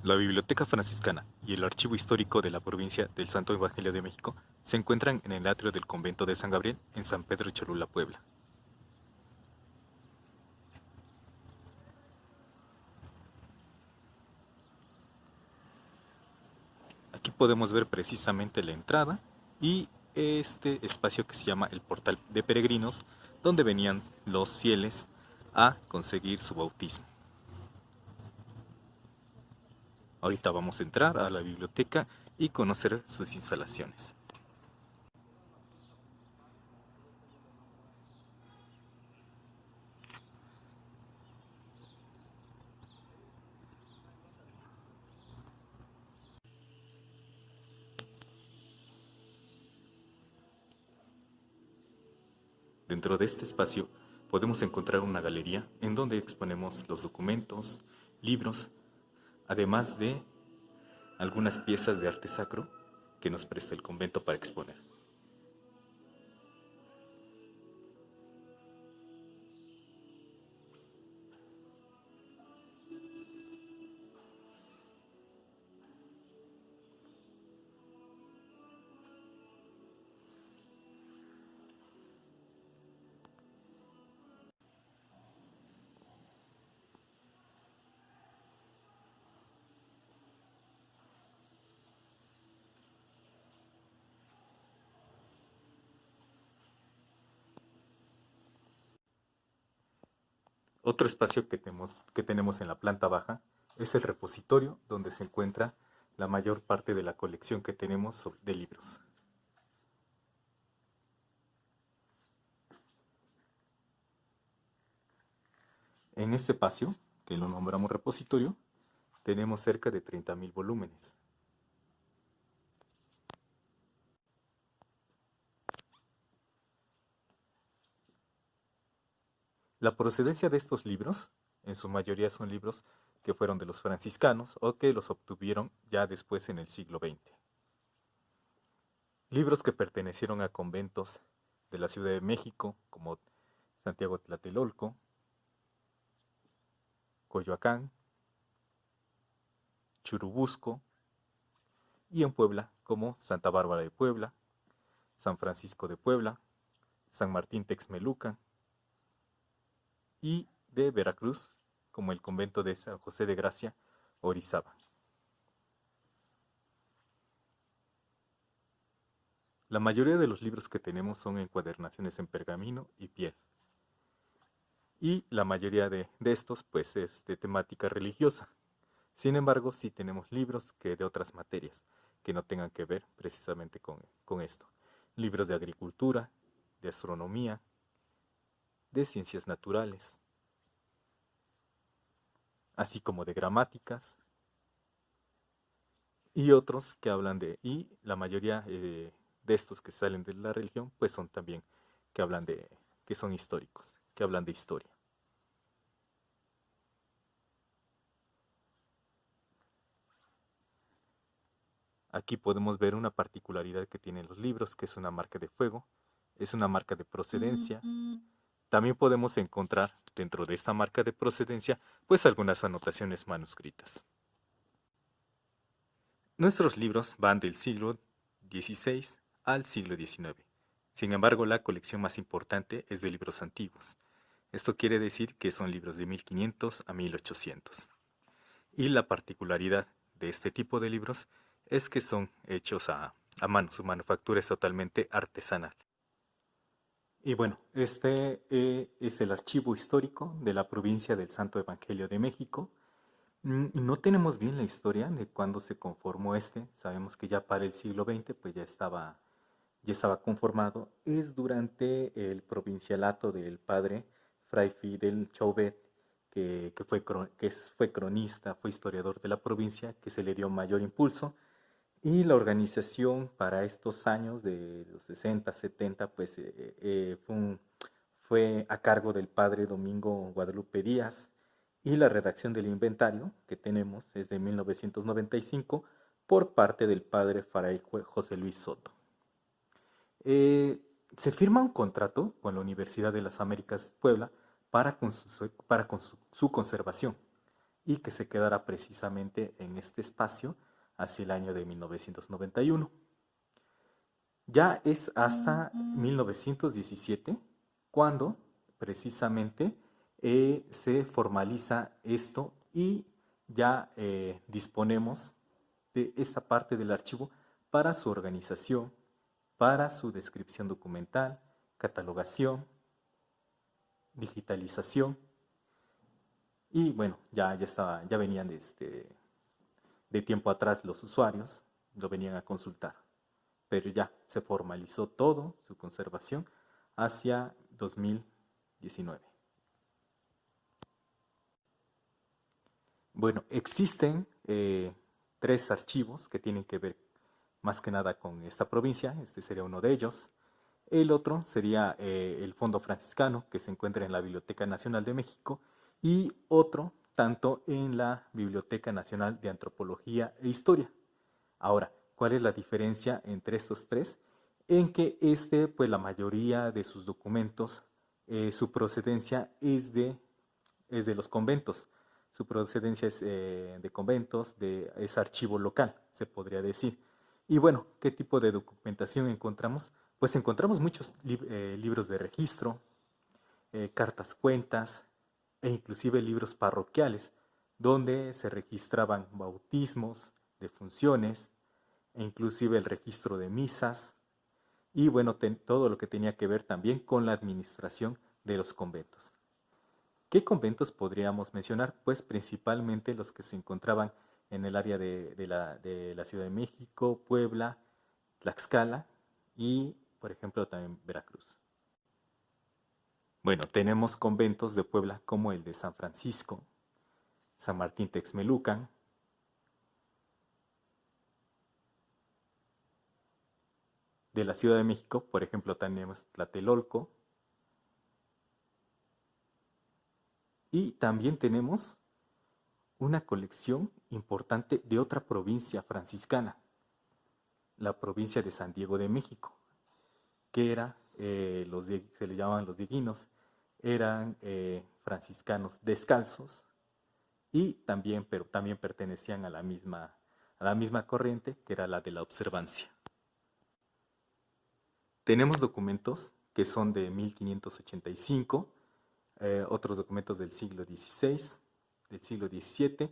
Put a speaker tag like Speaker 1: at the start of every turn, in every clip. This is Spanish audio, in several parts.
Speaker 1: La Biblioteca Franciscana y el Archivo Histórico de la Provincia del Santo Evangelio de México se encuentran en el atrio del Convento de San Gabriel en San Pedro Cholula, Puebla. Aquí podemos ver precisamente la entrada y este espacio que se llama el Portal de Peregrinos, donde venían los fieles a conseguir su bautismo. Ahorita vamos a entrar a la biblioteca y conocer sus instalaciones. Dentro de este espacio podemos encontrar una galería en donde exponemos los documentos, libros, además de algunas piezas de arte sacro que nos presta el convento para exponer. Otro espacio que tenemos en la planta baja es el repositorio, donde se encuentra la mayor parte de la colección que tenemos de libros. En este espacio, que lo nombramos repositorio, tenemos cerca de 30.000 volúmenes. La procedencia de estos libros, en su mayoría son libros que fueron de los franciscanos o que los obtuvieron ya después en el siglo XX. Libros que pertenecieron a conventos de la Ciudad de México, como Santiago Tlatelolco, Coyoacán, Churubusco, y en Puebla como Santa Bárbara de Puebla, San Francisco de Puebla, San Martín Texmelucan, y de Veracruz como el convento de San José de Gracia, Orizaba. La mayoría de los libros que tenemos son encuadernaciones en pergamino y piel. Y la mayoría de estos pues es de temática religiosa. Sin embargo, sí tenemos libros que de otras materias que no tengan que ver precisamente con esto. Libros de agricultura, de astronomía, de ciencias naturales, así como de gramáticas, y otros que hablan y la mayoría de estos que salen de la religión, pues son también que hablan que son históricos, que hablan de historia. Aquí podemos ver una particularidad que tienen los libros, que es una marca de fuego, es una marca de procedencia. También podemos encontrar dentro de esta marca de procedencia, pues algunas anotaciones manuscritas. Nuestros libros van del siglo XVI al siglo XIX. Sin embargo, la colección más importante es de libros antiguos. Esto quiere decir que son libros de 1500 a 1800. Y la particularidad de este tipo de libros es que son hechos a mano, su manufactura es totalmente artesanal. Y bueno, este es el archivo histórico de la provincia del Santo Evangelio de México. No tenemos bien la historia de cuándo se conformó este. Sabemos que ya para el siglo XX pues ya estaba conformado. Es durante el provincialato del padre Fray Fidel Chauvet, que fue cronista, fue historiador de la provincia, que se le dio mayor impulso. Y la organización para estos años de los 60, 70, pues fue a cargo del padre Domingo Guadalupe Díaz, y la redacción del inventario que tenemos es de 1995 por parte del padre Fray José Luis Soto. Se firma un contrato con la Universidad de las Américas Puebla para su conservación. y que se quedara precisamente en este espacio hacia el año de 1991. Ya es hasta 1917 cuando precisamente se formaliza esto y ya disponemos de esta parte del archivo para su organización, para su descripción documental, catalogación, digitalización y bueno, ya venían de tiempo atrás los usuarios, lo venían a consultar, pero ya se formalizó todo, su conservación, hacia 2019. Bueno, existen tres archivos que tienen que ver más que nada con esta provincia, este sería uno de ellos. El otro sería el Fondo Franciscano, que se encuentra en la Biblioteca Nacional de México, y otro tanto en la Biblioteca Nacional de Antropología e Historia. Ahora, ¿cuál es la diferencia entre estos tres? En que pues la mayoría de sus documentos, su procedencia es de los conventos. Su procedencia es de conventos, es archivo local, se podría decir. Y bueno, ¿qué tipo de documentación encontramos? Pues encontramos muchos libros de registro, cartas cuentas e inclusive libros parroquiales, donde se registraban bautismos, defunciones, e inclusive el registro de misas, y bueno, todo lo que tenía que ver también con la administración de los conventos. ¿Qué conventos podríamos mencionar? Pues principalmente los que se encontraban en el área de la Ciudad de México, Puebla, Tlaxcala y, por ejemplo, también Veracruz. Bueno, tenemos conventos de Puebla como el de San Francisco, San Martín Texmelucan, de la Ciudad de México, por ejemplo, tenemos Tlatelolco, y también tenemos una colección importante de otra provincia franciscana, la provincia de San Diego de México, que era, se le llamaban los dieguinos, eran franciscanos descalzos y también, pero también pertenecían a la misma corriente que era la de la observancia. Tenemos documentos que son de 1585, otros documentos del siglo XVI, del siglo XVII,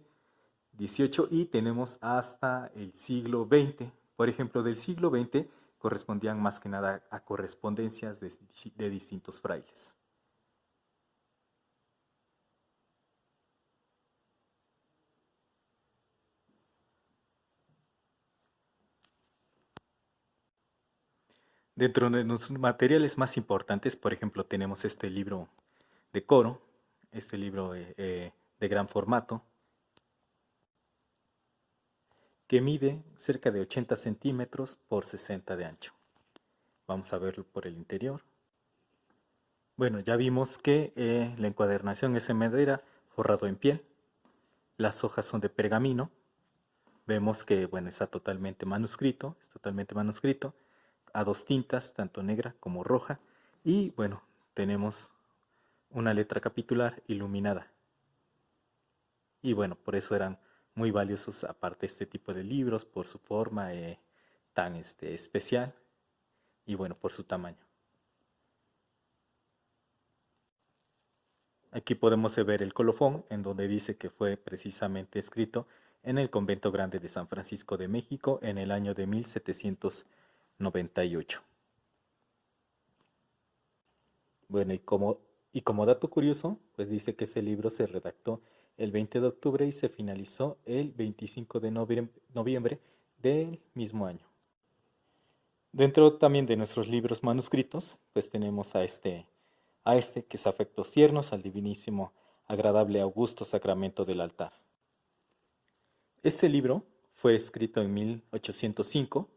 Speaker 1: XVIII y tenemos hasta el siglo XX. Por ejemplo, del siglo XX correspondían más que nada a correspondencias de distintos frailes. Dentro de los materiales más importantes, por ejemplo, tenemos este libro de coro, este libro de gran formato, que mide cerca de 80 centímetros por 60 de ancho. Vamos a verlo por el interior. Bueno, ya vimos que la encuadernación es en madera, forrado en piel. Las hojas son de pergamino. Vemos que, bueno, está totalmente manuscrito, a dos tintas, tanto negra como roja. Y, bueno, tenemos una letra capitular iluminada. Y, bueno, por eso eran muy valiosos, aparte este tipo de libros, por su forma tan especial y, bueno, por su tamaño. Aquí podemos ver el colofón, en donde dice que fue precisamente escrito en el Convento Grande de San Francisco de México en el año de 1798. Bueno, y como dato curioso, pues dice que ese libro se redactó el 20 de octubre y se finalizó el 25 de noviembre del mismo año. Dentro también de nuestros libros manuscritos, pues tenemos a este que es Afectos Tiernos al Divinísimo Agradable Augusto Sacramento del Altar. Este libro fue escrito en 1805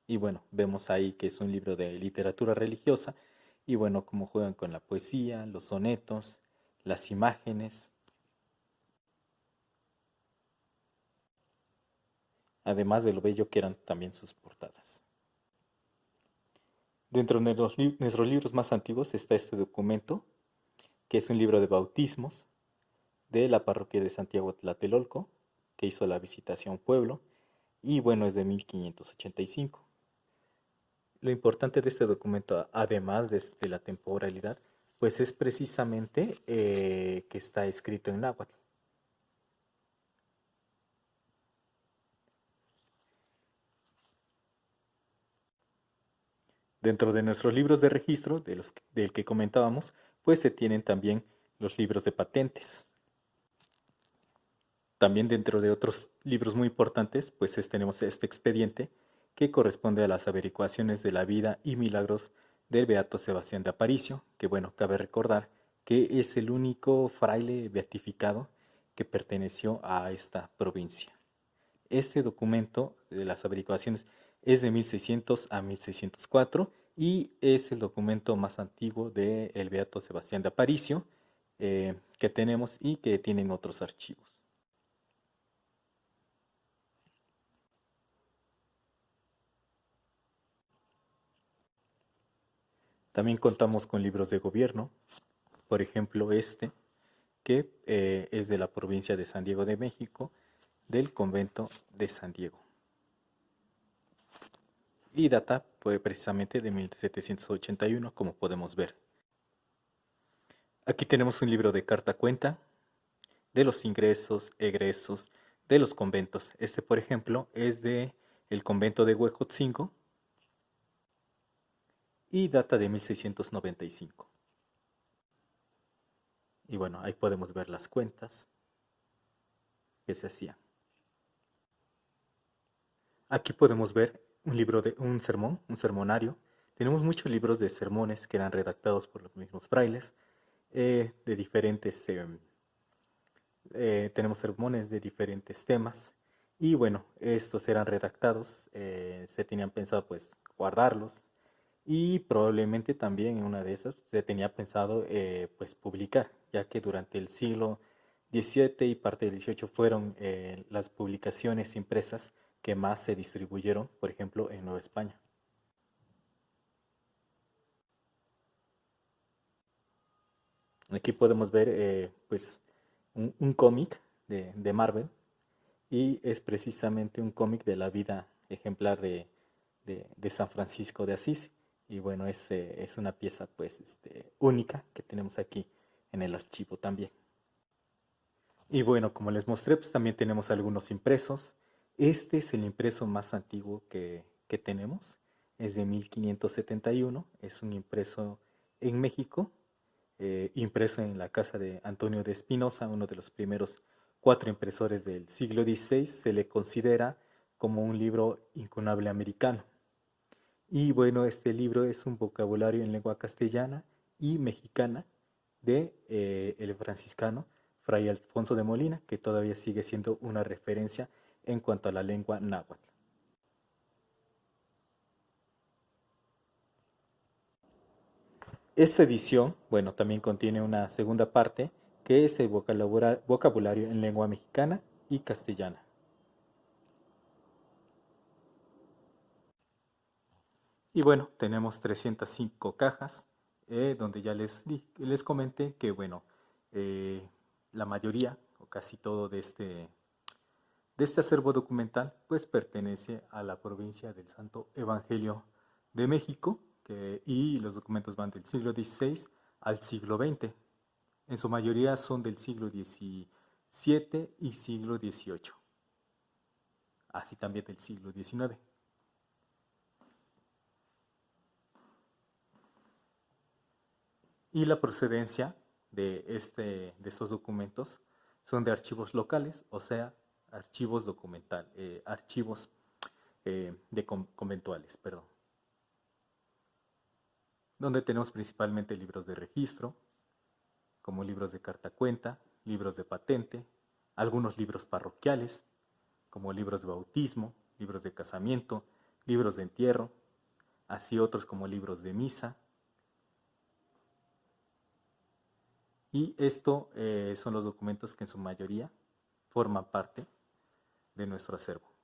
Speaker 1: y bueno, vemos ahí que es un libro de literatura religiosa y bueno, cómo juegan con la poesía, los sonetos, las imágenes, además de lo bello que eran también sus portadas. Dentro de nuestros libros más antiguos está este documento, que es un libro de bautismos, de la parroquia de Santiago Tlatelolco, que hizo la visitación a un pueblo, y bueno, es de 1585. Lo importante de este documento, además de la temporalidad, pues es precisamente que está escrito en náhuatl. Dentro de nuestros libros de registro, del que comentábamos, pues se tienen también los libros de patentes. También dentro de otros libros muy importantes, pues tenemos este expediente que corresponde a las averiguaciones de la vida y milagros del Beato Sebastián de Aparicio, que bueno, cabe recordar que es el único fraile beatificado que perteneció a esta provincia. Este documento de las averiguaciones es de 1600 a 1604 y es el documento más antiguo del Beato Sebastián de Aparicio que tenemos y que tienen otros archivos. También contamos con libros de gobierno, por ejemplo este, que es de la provincia de San Diego de México, del convento de San Diego. Y data pues, precisamente de 1781, como podemos ver. Aquí tenemos un libro de carta cuenta de los ingresos, egresos de los conventos. Este, por ejemplo, es de el convento de Huejotzingo y data de 1695. Y bueno, ahí podemos ver las cuentas que se hacían. Aquí podemos ver un libro de un sermón, un sermonario. Tenemos muchos libros de sermones que eran redactados por los mismos frailes, de diferentes, tenemos sermones de diferentes temas. Y bueno, estos eran redactados, se tenían pensado pues guardarlos y probablemente también en una de esas se tenía pensado pues publicar, ya que durante el siglo XVII y parte del XVIII fueron las publicaciones impresas que más se distribuyeron, por ejemplo, en Nueva España. Aquí podemos ver pues un cómic de Marvel y es precisamente un cómic de la vida ejemplar de San Francisco de Asís. Y bueno, es una pieza pues única que tenemos aquí en el archivo también. Y bueno, como les mostré, pues también tenemos algunos impresos. Este es el impreso más antiguo que tenemos. Es de 1571. Es un impreso en México, impreso en la casa de Antonio de Espinosa, uno de los primeros 4 impresores del siglo XVI. Se le considera como un libro incunable americano. Y bueno, este libro es un vocabulario en lengua castellana y mexicana de el franciscano Fray Alfonso de Molina, que todavía sigue siendo una referencia en cuanto a la lengua náhuatl. Esta edición, bueno, también contiene una segunda parte que es el vocabulario en lengua mexicana y castellana. Y bueno, tenemos 305 cajas, donde ya les comenté que, bueno, eh, la mayoría o casi todo de este acervo documental, pues pertenece a la provincia del Santo Evangelio de México, y los documentos van del siglo XVI al siglo XX. En su mayoría son del siglo XVII y siglo XVIII, así también del siglo XIX. Y la procedencia de estos documentos son de archivos locales, o sea, archivos archivos conventuales, perdón, donde tenemos principalmente libros de registro, como libros de carta cuenta, libros de patente, algunos libros parroquiales, como libros de bautismo, libros de casamiento, libros de entierro, así otros como libros de misa. Y esto son los documentos que en su mayoría forman parte de nuestro acervo.